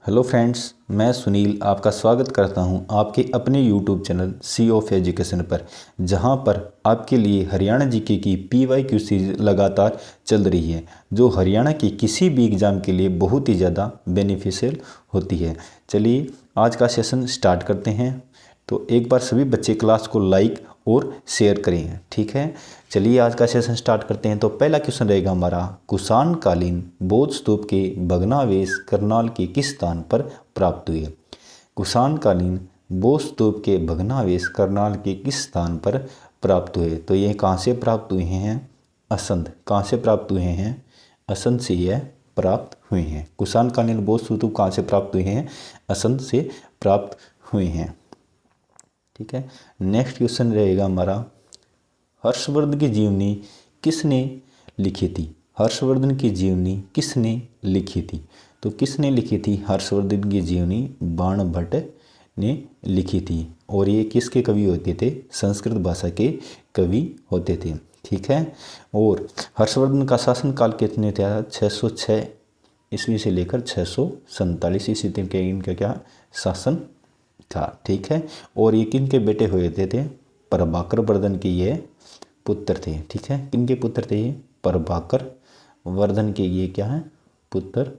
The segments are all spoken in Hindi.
हेलो फ्रेंड्स, मैं सुनील आपका स्वागत करता हूं आपके अपने YouTube channel sea of education पर, जहां पर आपके लिए हरियाणा जीके की PYQ सीरीज लगातार चल रही है, जो हरियाणा की किसी भी एग्ज़ाम के लिए बहुत ही ज़्यादा बेनिफिशियल होती है। चलिए आज का सेशन स्टार्ट करते हैं। तो एक बार सभी बच्चे क्लास को लाइक और शेयर करें, ठीक है। चलिए आज का सेशन स्टार्ट करते हैं। तो पहला क्वेश्चन रहेगा हमारा, कुषाणकालीन बौद्ध स्तूप के भग्नावशेष करनाल के किस स्थान पर प्राप्त हुए। कुषाणकालीन बौद्ध स्तूप के भग्नावशेष करनाल के किस स्थान पर प्राप्त हुए। तो ये कहाँ से प्राप्त हुए हैं? असंध। कहाँ से प्राप्त हुए हैं? असंध से यह प्राप्त हुए हैं। कुषाणकालीन बौद्ध स्तूप कहाँ से प्राप्त हुए हैं? असंध से प्राप्त हुए हैं, ठीक है। नेक्स्ट क्वेश्चन रहेगा हमारा, हर्षवर्धन की जीवनी किसने लिखी थी। हर्षवर्धन की जीवनी किसने लिखी थी। तो किसने लिखी थी हर्षवर्धन की जीवनी? बाणभट्ट ने लिखी थी। और ये किसके कवि होते थे? संस्कृत भाषा के कवि होते थे, ठीक है। और हर्षवर्धन का शासनकाल कितने था? 606 ईस्वी से लेकर 647 ईस्वी तक के इनका क्या शासन था, ठीक है। और ये किन के बेटे हुए थे? प्रभाकर वर्धन के ये पुत्र थे, ठीक है। किन के पुत्र थे ये? प्रभाकर वर्धन के ये क्या है? पुत्र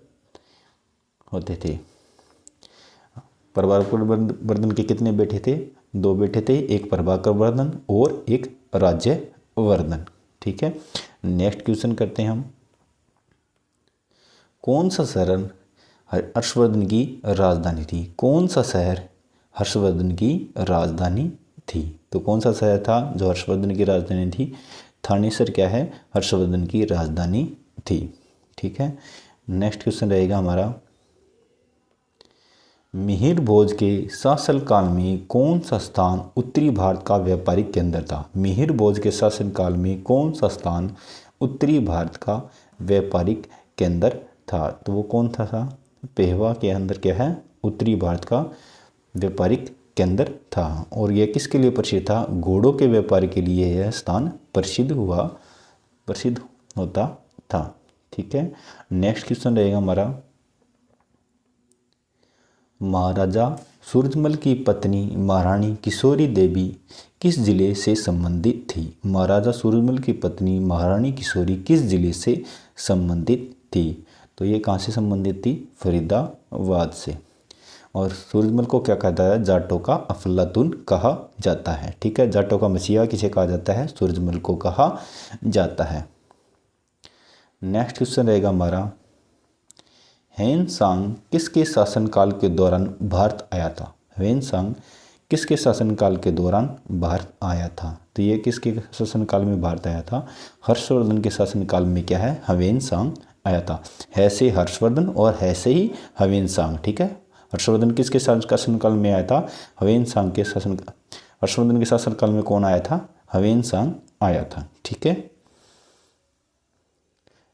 होते थे। प्रभाकर वर्धन के कितने बेटे थे? 2 बेटे थे, एक प्रभाकर वर्धन और एक राज्यवर्धन, ठीक है। नेक्स्ट क्वेश्चन करते हैं हम, कौन सा शहर हर्षवर्धन की राजधानी थी। कौन सा शहर हर्षवर्धन की राजधानी थी। तो कौन सा शहर था जो हर्षवर्धन की राजधानी थी? थानेसर क्या है? हर्षवर्धन की राजधानी थी, ठीक है। नेक्स्ट क्वेश्चन रहेगा हमारा, मिहिर भोज के शासनकाल में कौन सा स्थान उत्तरी भारत का व्यापारिक केंद्र था। मिहिर भोज के शासनकाल में कौन सा स्थान उत्तरी भारत का व्यापारिक केंद्र था। तो वो कौन था? पेहवा के अंदर क्या है? उत्तरी भारत का व्यापारिक केंद्र था। और यह किसके लिए प्रसिद्ध था? घोड़ों के व्यापार के लिए यह स्थान प्रसिद्ध होता था, ठीक है। नेक्स्ट क्वेश्चन रहेगा हमारा, महाराजा सूरजमल की पत्नी महारानी किशोरी देवी किस जिले से संबंधित थी। महाराजा सूरजमल की पत्नी महारानी किशोरी किस जिले से संबंधित थी। तो ये कहाँ से संबंधित थी? फरीदाबाद से। और सूरजमल को क्या कहता है? जाटों का अफलातून कहा जाता है, ठीक है। जाटों का मसीहा किसे कहा जाता है? सूरजमल को कहा जाता है। नेक्स्ट क्वेश्चन रहेगा हमारा, ह्वेन-त्सांग किसके शासनकाल के दौरान भारत आया था। ह्वेन-त्सांग किसके शासनकाल के दौरान भारत आया था। तो ये किसके शासनकाल में भारत आया था? हर्षवर्धन के शासनकाल में क्या है? ह्वेन-त्सांग आया था। है से हर्षवर्धन और है से ही ह्वेन-त्सांग, ठीक है। हर्षवर्धन किसके शासनकाल में आया था? ह्वेन-त्सांग के हर्षवर्धन के शासनकाल में कौन आया था? ह्वेन-त्सांग आया था, ठीक है।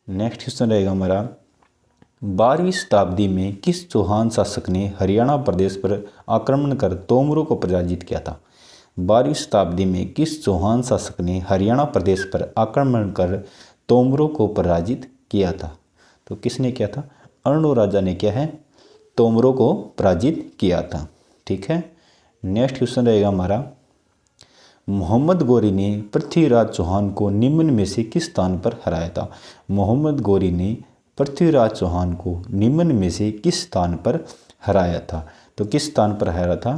नेक्स्ट क्वेश्चन रहेगा हमारा, 12वीं शताब्दी में किस चौहान शासक ने हरियाणा प्रदेश पर आक्रमण कर तोमरों को पराजित किया था। 12वीं शताब्दी में किस चौहान शासक ने हरियाणा प्रदेश पर आक्रमण कर तोमरों को पराजित किया था। तो किसने किया था? अर्णो राजा ने क्या है? तोमरों को पराजित किया था, ठीक है। नेक्स्ट क्वेश्चन रहेगा हमारा, मोहम्मद गौरी ने पृथ्वीराज चौहान को निम्न में से किस स्थान पर हराया था। मोहम्मद गौरी ने पृथ्वीराज चौहान को निम्न में से किस स्थान पर हराया था। तो किस स्थान पर हराया था?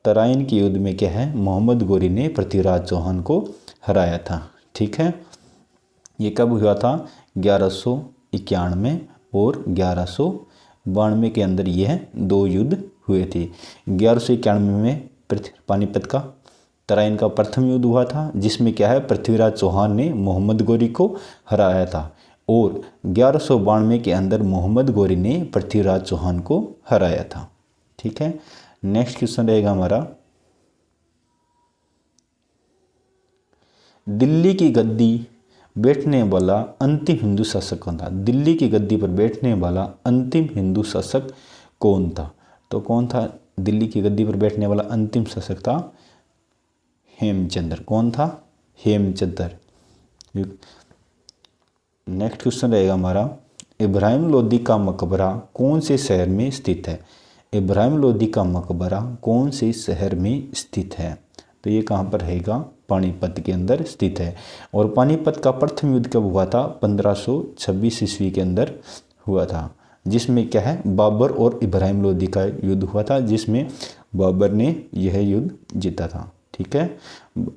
तराइन के युद्ध में क्या है? मोहम्मद गौरी ने पृथ्वीराज चौहान को हराया था, ठीक है। ये कब हुआ था? 1191 और 1192 के अंदर यह 2 युद्ध हुए थे। 1191 में पानीपत का तराइन का प्रथम युद्ध हुआ था, जिसमें क्या है? पृथ्वीराज चौहान ने मोहम्मद गौरी को हराया था। और 1192 के अंदर मोहम्मद गौरी ने पृथ्वीराज चौहान को हराया था, ठीक है। नेक्स्ट क्वेश्चन रहेगा हमारा, दिल्ली की गद्दी बैठने वाला अंतिम हिंदू शासक कौन था। दिल्ली की गद्दी पर बैठने वाला अंतिम हिंदू शासक कौन था। तो कौन था दिल्ली की गद्दी पर बैठने वाला अंतिम शासक? था हेमचंद्र। कौन था? हेमचंद्र। नेक्स्ट क्वेश्चन रहेगा हमारा, इब्राहिम लोदी का मकबरा कौन से शहर में स्थित है? इब्राहिम लोदी का मकबरा कौन से शहर में स्थित है? तो ये कहाँ पर रहेगा? पानीपत के अंदर स्थित है। और पानीपत का प्रथम युद्ध कब हुआ था? 1526 ईस्वी के अंदर हुआ था, जिसमें क्या है, बाबर और इब्राहिम लोदी का युद्ध हुआ था, जिसमें बाबर ने यह युद्ध जीता था। ठीक है,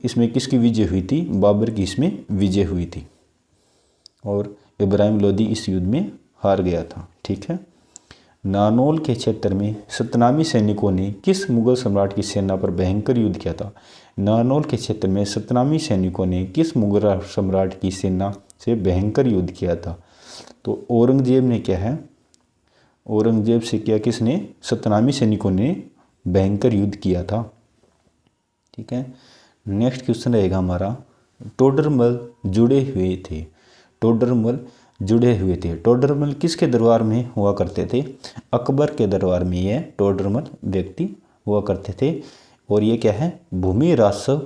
इसमें किसकी विजय हुई थी? बाबर की इसमें विजय हुई थी और इब्राहिम लोदी इस युद्ध में हार गया था। ठीक है। नानोल के क्षेत्र में सतनामी सैनिकों ने किस मुगल सम्राट की सेना पर भयंकर युद्ध किया था? नानोल के क्षेत्र में सतनामी सैनिकों ने किस मुगल सम्राट की सेना से भयंकर युद्ध किया था? तो औरंगजेब ने क्या है, औरंगजेब से क्या किसने? सतनामी सैनिकों ने भयंकर युद्ध किया था। ठीक है। नेक्स्ट क्वेश्चन रहेगा हमारा, टोडरमल जुड़े हुए थे। टोडरमल जुड़े हुए थे। टोडरमल किसके दरबार में हुआ करते थे? अकबर के दरबार में ये टोडरमल व्यक्ति हुआ करते थे। और ये क्या है? भूमि राजस्व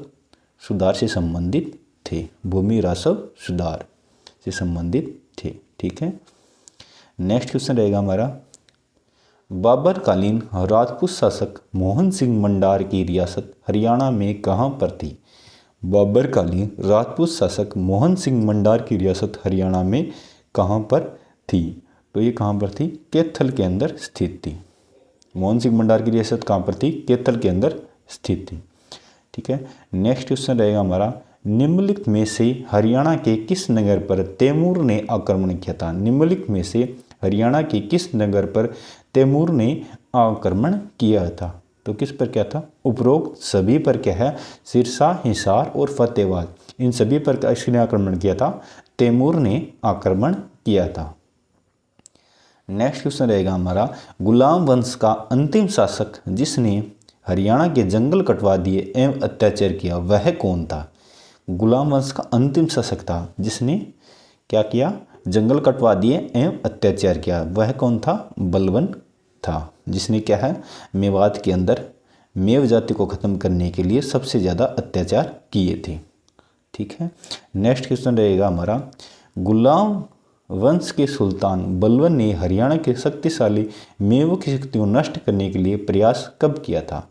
सुधार से संबंधित थे। भूमि राजस्व सुधार से संबंधित थे। ठीक है। नेक्स्ट क्वेश्चन रहेगा हमारा, बाबर कालीन राजपूत शासक मोहन सिंह मंडार की रियासत हरियाणा में कहाँ पर थी? बाबर कालीन राजपूत शासक मोहन सिंह मंडार की रियासत हरियाणा में कहाँ पर थी? तो ये कहाँ पर थी? कैथल के अंदर स्थित थी। मोहन सिंह मंडार की रियासत कहाँ पर थी? कैथल के अंदर स्थित थी। ठीक है। नेक्स्ट क्वेश्चन रहेगा हमारा, निम्नलिखित में से हरियाणा के किस नगर पर तैमूर ने आक्रमण किया था? निम्नलिखित में से हरियाणा के किस नगर पर तैमूर ने आक्रमण किया था? तो किस पर क्या था? उपरोक्त सभी पर क्या है? सिरसा, हिसार और फतेहाबाद, इन सभी पर किसने आक्रमण किया था? तैमूर ने आक्रमण किया था। नेक्स्ट क्वेश्चन रहेगा हमारा, गुलाम वंश का अंतिम शासक जिसने हरियाणा के जंगल कटवा दिए एवं अत्याचार किया, वह कौन था? गुलाम वंश का अंतिम शासक था जिसने क्या किया? जंगल कटवा दिए एवं अत्याचार किया। वह कौन था? बलवन था, जिसने क्या है? मेवात के अंदर मेव जाति को खत्म करने के लिए सबसे ज़्यादा अत्याचार किए थे। ठीक है। नेक्स्ट क्वेश्चन रहेगा हमारा, गुलाम वंश के सुल्तान बलवन ने हरियाणा के शक्तिशाली मेवों की शक्ति को नष्ट करने के लिए प्रयास कब किया था?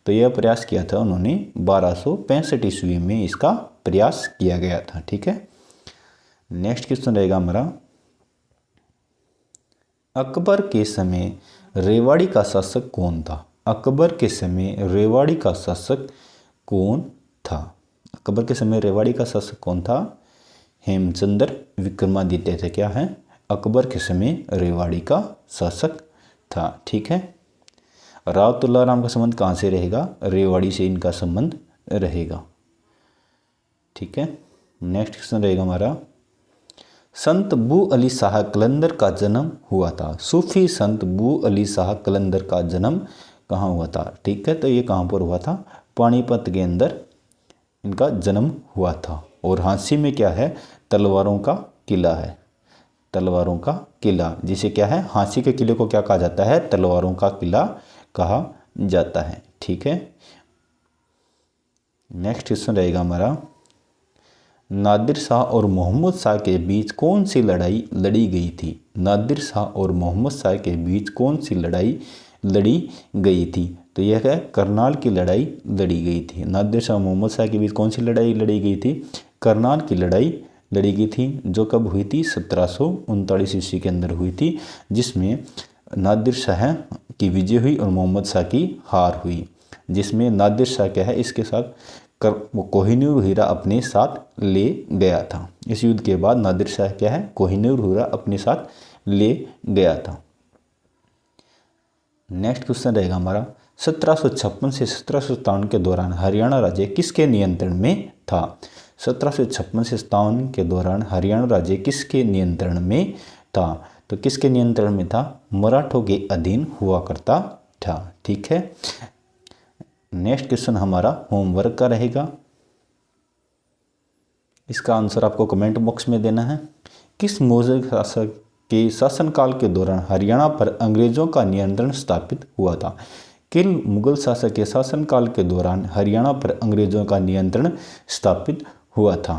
तो यह प्रयास किया था उन्होंने 1265 ईस्वी में इसका प्रयास किया गया था। ठीक है। नेक्स्ट क्वेश्चन रहेगा हमारा, अकबर के समय रेवाड़ी का शासक कौन था? अकबर के समय रेवाड़ी का शासक कौन था? अकबर के समय रेवाड़ी का शासक कौन था? हेमचंद्र विक्रमादित्य थे। क्या है? अकबर के समय रेवाड़ी का शासक था। ठीक है। राव तुलाराम का संबंध कहाँ से रहेगा? रेवाड़ी से इनका संबंध रहेगा। ठीक है। नेक्स्ट क्वेश्चन रहेगा हमारा, संत बू अली शाह कलंदर का जन्म हुआ था। सूफी संत बू अली शाह कलंदर का जन्म कहाँ हुआ था? ठीक है। तो ये कहाँ पर हुआ था? पानीपत के अंदर इनका जन्म हुआ था। और हाँसी में क्या है? तलवारों का किला है। तलवारों का किला, जिसे क्या है? हाँसी के किले को क्या कहा जाता है? तलवारों का किला कहा जाता है। ठीक है। नेक्स्ट क्वेश्चन रहेगा हमारा, नादिर शाह और मोहम्मद शाह के बीच कौन सी लड़ाई लड़ी गई थी? नादिर शाह और मोहम्मद शाह के बीच कौन सी लड़ाई लड़ी गई थी? तो यह है करनाल की लड़ाई लड़ी गई थी। नादिर शाह और मोहम्मद शाह के बीच कौन सी लड़ाई लड़ी गई थी? करनाल की लड़ाई लड़ी गई थी, जो कब हुई थी? 1739 ईस्वी के अंदर हुई थी, जिसमें नादिर शाह की विजय हुई और मोहम्मद शाह की हार हुई। जिसमें नादिर शाह क्या है? इसके साथ कोहिनूर हीरा अपने साथ ले गया था। इस युद्ध के बाद नादिर शाह क्या है? कोहिनूर हीरा अपने साथ ले गया था। नेक्स्ट क्वेश्चन रहेगा हमारा, 1756 से 1757 के दौरान हरियाणा राज्य किसके नियंत्रण में था? 1756 से 57 के दौरान हरियाणा राज्य किसके नियंत्रण में था? तो किसके नियंत्रण में था? मराठों के अधीन हुआ करता था। ठीक है। नेक्स्ट क्वेश्चन हमारा होमवर्क का रहेगा। इसका आंसर आपको कमेंट बॉक्स में देना है। किस मुगल शासक के शासनकाल के दौरान हरियाणा पर अंग्रेजों का नियंत्रण स्थापित हुआ था? किन मुगल शासक के शासनकाल के दौरान हरियाणा पर अंग्रेजों का नियंत्रण स्थापित हुआ था?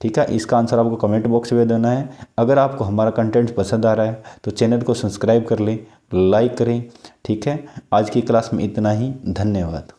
ठीक है, इसका आंसर आपको कमेंट बॉक्स में देना है। अगर आपको हमारा कंटेंट पसंद आ रहा है तो चैनल को सब्सक्राइब कर लें, लाइक करें। ठीक है, आज की क्लास में इतना ही। धन्यवाद।